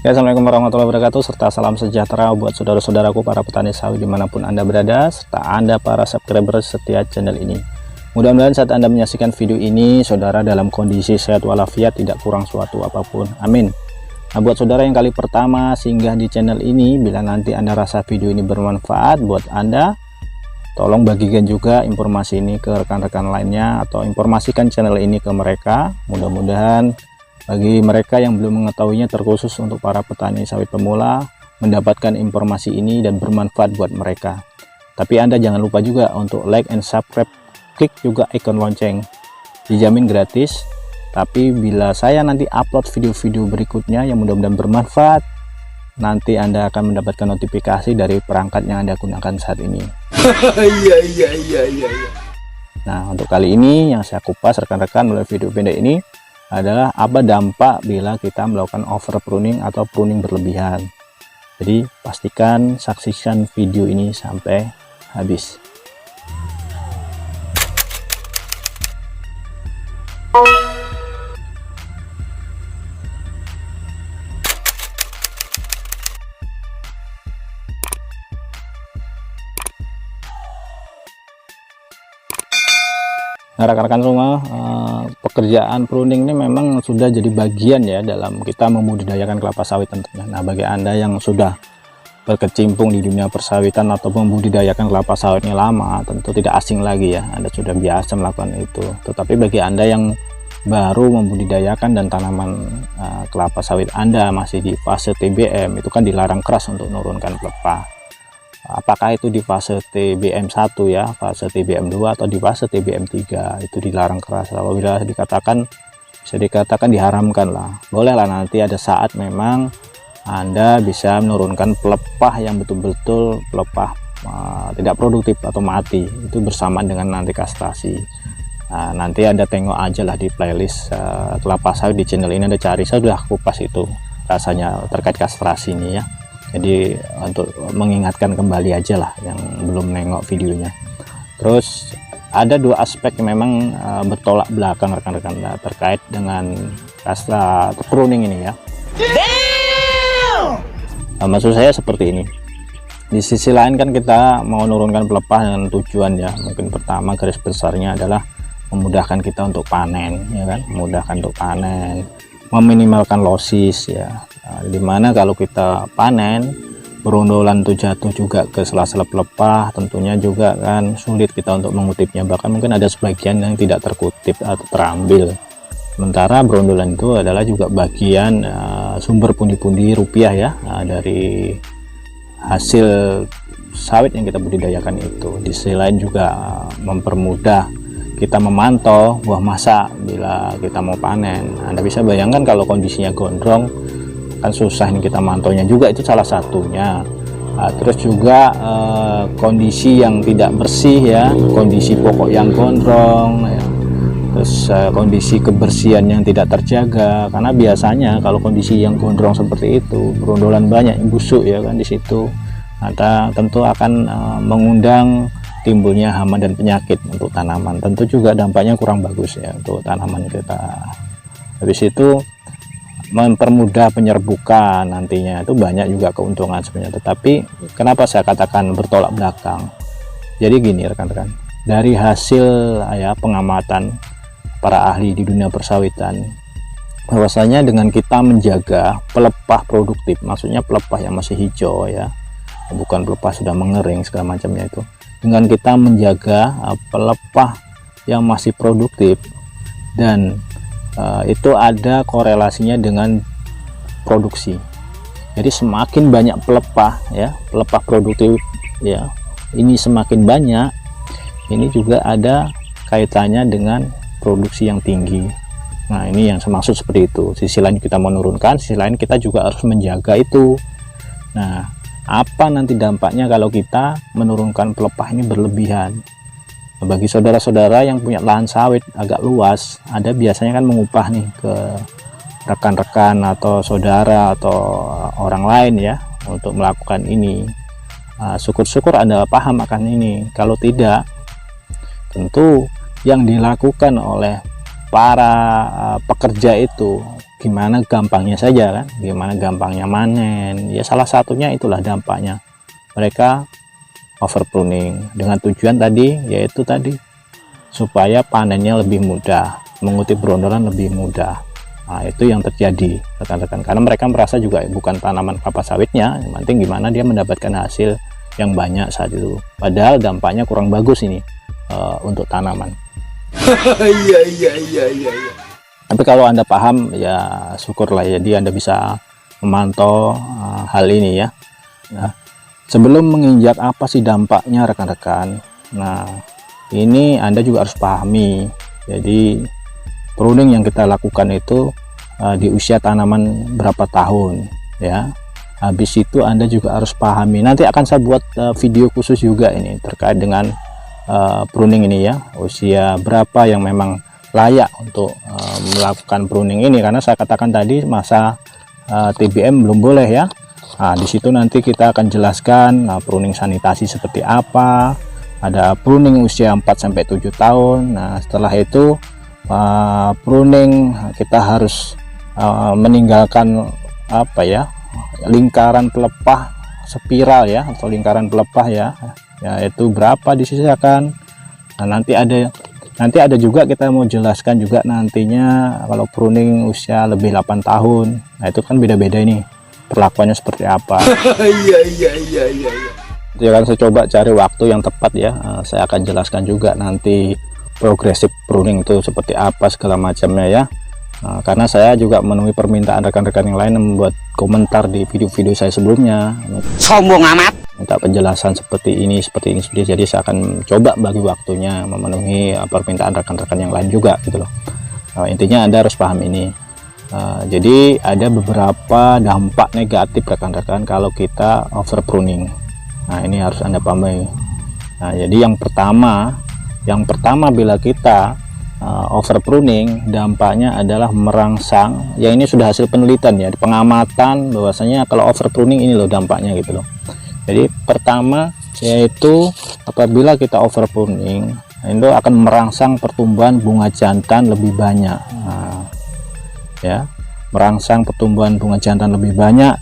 Ya, Assalamualaikum warahmatullahi wabarakatuh, serta salam sejahtera buat saudara-saudaraku para petani sawit dimanapun Anda berada, serta Anda para subscriber setia channel ini. Mudah-mudahan saat Anda menyaksikan video ini, saudara dalam kondisi sehat walafiat, tidak kurang suatu apapun. Amin. Nah, buat saudara yang kali pertama singgah di channel ini, bila nanti Anda rasa video ini bermanfaat buat Anda, tolong bagikan juga informasi ini ke rekan-rekan lainnya, atau informasikan channel ini ke mereka. Mudah-mudahan bagi mereka yang belum mengetahuinya, terkhusus untuk para petani sawit pemula, mendapatkan informasi ini dan bermanfaat buat mereka. Tapi Anda jangan lupa juga untuk like and subscribe, klik juga ikon lonceng, dijamin gratis. Tapi bila saya nanti upload video-video berikutnya yang mudah-mudahan bermanfaat, nanti Anda akan mendapatkan notifikasi dari perangkat yang Anda gunakan saat ini. Iya. Nah, untuk kali ini yang saya kupas rekan-rekan melalui video pendek ini adalah apa dampak bila kita melakukan over pruning atau pruning berlebihan. Jadi pastikan saksikan video ini sampai habis. Nah, rekan-rekan semua, pekerjaan pruning ini memang sudah jadi bagian ya dalam kita membudidayakan kelapa sawit tentunya. Nah, bagi Anda yang sudah berkecimpung di dunia persawitan atau membudidayakan kelapa sawitnya lama, tentu tidak asing lagi ya, Anda sudah biasa melakukan itu. Tetapi bagi Anda yang baru membudidayakan dan tanaman kelapa sawit Anda masih di fase TBM, itu kan dilarang keras untuk menurunkan pelepah. Apakah itu di fase TBM 1 ya, fase TBM 2 atau di fase TBM 3, itu dilarang keras. Kalau bila dikatakan, bisa dikatakan diharamkan lah. Bolehlah nanti ada saat memang Anda bisa menurunkan pelepah yang betul-betul pelepah tidak produktif atau mati, itu bersamaan dengan nanti kastrasi. Nah, nanti Anda tengok aja lah di playlist kelapa sawit di channel ini, Anda cari, saya sudah kupas itu rasanya terkait kastrasi ini ya. Jadi untuk mengingatkan kembali aja lah yang belum nengok videonya. Terus ada dua aspek yang memang bertolak belakang rekan-rekan terkait dengan kastra pruning ini ya. Maksud saya seperti ini. Di sisi lain kan kita mau menurunkan pelepah dengan tujuan ya, mungkin pertama garis besarnya adalah memudahkan kita untuk panen ya kan, memudahkan untuk panen, meminimalkan losis ya. Dimana kalau kita panen berundulan itu jatuh juga ke sela-sela pelepah, tentunya juga kan sulit kita untuk mengutipnya, bahkan mungkin ada sebagian yang tidak terkutip atau terambil. Sementara berundulan itu adalah juga bagian sumber pundi-pundi rupiah ya, dari hasil sawit yang kita budidayakan itu. Di sisi lain juga mempermudah kita memantau buah masak bila kita mau panen. Anda bisa bayangkan kalau kondisinya gondrong, kan susah ini kita mantaunya juga, itu salah satunya. Terus juga kondisi yang tidak bersih ya, kondisi pokok yang gondrong ya. Terus kondisi kebersihan yang tidak terjaga, karena biasanya kalau kondisi yang gondrong seperti itu, berundulan banyak yang busuk ya kan di situ. Nah, tentu akan mengundang timbulnya hama dan penyakit untuk tanaman. Tentu juga dampaknya kurang bagus ya untuk tanaman kita. Habis itu mempermudah penyerbukan, nantinya itu banyak juga keuntungan sebenarnya. Tetapi kenapa saya katakan bertolak belakang? Jadi gini rekan-rekan, dari hasil ya pengamatan para ahli di dunia persawitan, bahwasanya dengan kita menjaga pelepah produktif, maksudnya pelepah yang masih hijau ya, bukan pelepah sudah mengering segala macamnya itu, dengan kita menjaga pelepah yang masih produktif, dan itu ada korelasinya dengan produksi. Jadi semakin banyak pelepah ya, pelepah produktif ya, ini semakin banyak, ini juga ada kaitannya dengan produksi yang tinggi. Nah, ini yang saya maksud seperti itu. Sisi lain kita menurunkan, sisi lain kita juga harus menjaga itu. Nah, apa nanti dampaknya kalau kita menurunkan pelepah ini berlebihan? Bagi saudara-saudara yang punya lahan sawit agak luas, ada biasanya kan mengupah nih ke rekan-rekan atau saudara atau orang lain ya untuk melakukan ini. Syukur-syukur Anda paham akan ini. Kalau tidak, tentu yang dilakukan oleh para pekerja itu gimana gampangnya saja kan, gimana gampangnya manen ya. Salah satunya itulah dampaknya mereka over pruning dengan tujuan tadi, yaitu tadi supaya panennya lebih mudah, mengutip brondolan lebih mudah. Nah, itu yang terjadi rekan-rekan, karena mereka merasa juga bukan tanaman kelapa sawitnya, yang penting gimana dia mendapatkan hasil yang banyak saat itu, padahal dampaknya kurang bagus ini untuk tanaman. Iya. Tapi kalau Anda paham ya syukurlah, jadi Anda bisa memantau hal ini ya. Nah, sebelum menginjak apa sih dampaknya rekan-rekan, nah ini Anda juga harus pahami. Jadi pruning yang kita lakukan itu di usia tanaman berapa tahun ya. Habis itu Anda juga harus pahami, nanti akan saya buat video khusus juga ini terkait dengan pruning ini ya, usia berapa yang memang layak untuk melakukan pruning ini, karena saya katakan tadi masa TBM belum boleh ya. Nah, di situ nanti kita akan jelaskan pruning sanitasi seperti apa, ada pruning usia 4-7 tahun. Nah, setelah itu pruning kita harus meninggalkan apa ya, lingkaran pelepah spiral ya, atau lingkaran pelepah ya, yaitu berapa disisakan. Nah, nanti ada juga kita mau jelaskan juga nantinya kalau pruning usia lebih 8 tahun. Nah, itu kan beda-beda ini perlakuannya seperti apa. Iya. Itu kan saya coba cari waktu yang tepat ya, saya akan jelaskan juga nanti progresif pruning itu seperti apa segala macamnya ya. Karena saya juga menemui permintaan rekan-rekan yang lain yang membuat komentar di video-video saya sebelumnya, sombong amat, minta penjelasan seperti ini. Jadi saya akan coba bagi waktunya memenuhi permintaan rekan-rekan yang lain juga gitu loh. Intinya Anda harus paham ini. Jadi ada beberapa dampak negatif rekan-rekan kalau kita over pruning. Nah, ini harus Anda pahami. Nah, jadi yang pertama bila kita over pruning, dampaknya adalah merangsang ya. Ini sudah hasil penelitian ya, pengamatan bahwasanya kalau over pruning ini loh dampaknya gitu loh. Jadi pertama yaitu apabila kita over pruning, itu akan merangsang pertumbuhan bunga jantan lebih banyak. Nah, ya, merangsang pertumbuhan bunga jantan lebih banyak.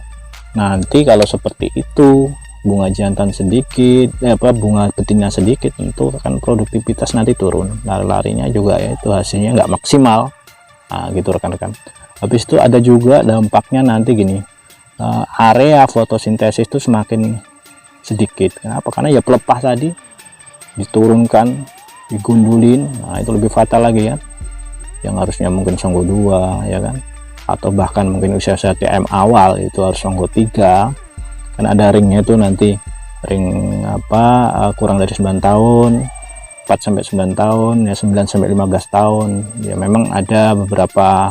Nanti kalau seperti itu, bunga jantan sedikit, bunga betina sedikit, tentu akan produktivitas nanti turun, larinya juga ya, itu hasilnya nggak maksimal. Nah, gitu rekan-rekan. Habis itu ada juga dampaknya nanti gini, area fotosintesis itu semakin sedikit. Kenapa? Karena ya pelepah tadi diturunkan, digundulin. Nah, itu lebih fatal lagi ya, yang harusnya mungkin songgo 2 ya kan, atau bahkan mungkin usia TM awal itu harus songgo 3. kan ada ringnya itu nanti ring kurang dari 9 tahun, 4-9 tahun ya, 9-15 tahun ya. Memang ada beberapa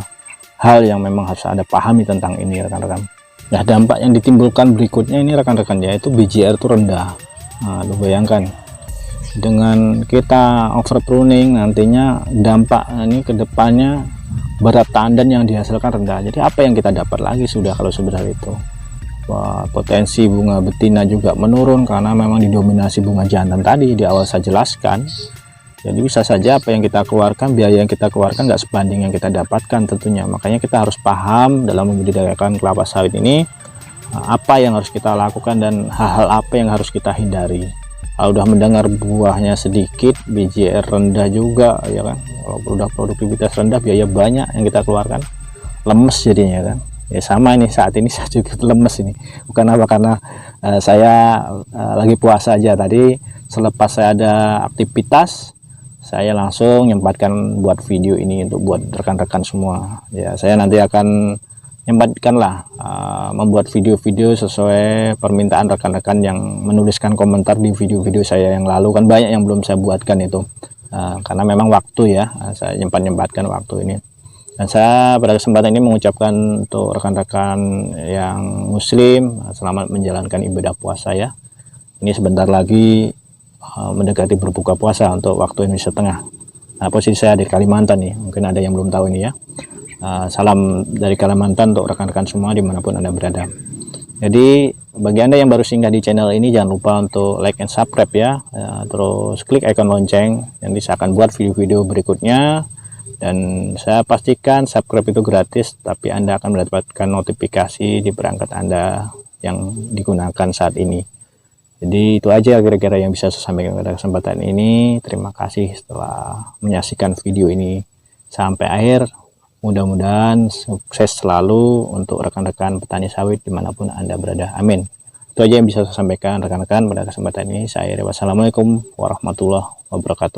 hal yang memang harus Anda pahami tentang ini rekan-rekan. Nah, dampak yang ditimbulkan berikutnya ini rekan-rekan, yaitu BJR itu rendah. Nah, lu bayangkan dengan kita over pruning, nantinya dampak ini kedepannya berat tandan yang dihasilkan rendah. Jadi apa yang kita dapat lagi sudah kalau sudah itu? Wah, potensi bunga betina juga menurun karena memang didominasi bunga jantan tadi di awal saya jelaskan. Jadi bisa saja apa yang kita keluarkan, biaya yang kita keluarkan nggak sebanding yang kita dapatkan tentunya. Makanya kita harus paham dalam membudidayakan kelapa sawit ini apa yang harus kita lakukan dan hal-hal apa yang harus kita hindari. Kalau udah mendengar buahnya sedikit, BJR rendah juga ya kan, kalau udah produktivitas rendah, biaya banyak yang kita keluarkan, lemes jadinya kan. Ya sama ini, saat ini saya juga lemes ini, bukan apa karena saya lagi puasa aja. Tadi selepas saya ada aktivitas, saya langsung nyempatkan buat video ini untuk buat rekan-rekan semua ya. Saya nanti akan nyempatkan lah membuat video-video sesuai permintaan rekan-rekan yang menuliskan komentar di video-video saya yang lalu. Kan banyak yang belum saya buatkan itu karena memang waktu ya, saya nyempatkan waktu ini. Dan saya pada kesempatan ini mengucapkan untuk rekan-rekan yang muslim, selamat menjalankan ibadah puasa ya. Ini sebentar lagi mendekati berbuka puasa untuk waktu Indonesia Tengah. Nah, posisi saya di Kalimantan nih, mungkin ada yang belum tahu ini ya. Salam dari Kalimantan untuk rekan-rekan semua dimanapun Anda berada. Jadi bagi Anda yang baru singgah di channel ini, jangan lupa untuk like and subscribe ya. Terus klik icon lonceng, nanti saya akan buat video-video berikutnya Dan saya pastikan subscribe itu gratis, tapi Anda akan mendapatkan notifikasi di perangkat Anda yang digunakan saat ini. Jadi itu aja kira-kira yang bisa saya sampaikan pada kesempatan ini. Terima kasih setelah menyaksikan video ini sampai akhir. Mudah-mudahan sukses selalu untuk rekan-rekan petani sawit dimanapun Anda berada. Amin. Itu aja yang bisa saya sampaikan rekan-rekan pada kesempatan ini. Saya Wassalamualaikum warahmatullahi wabarakatuh.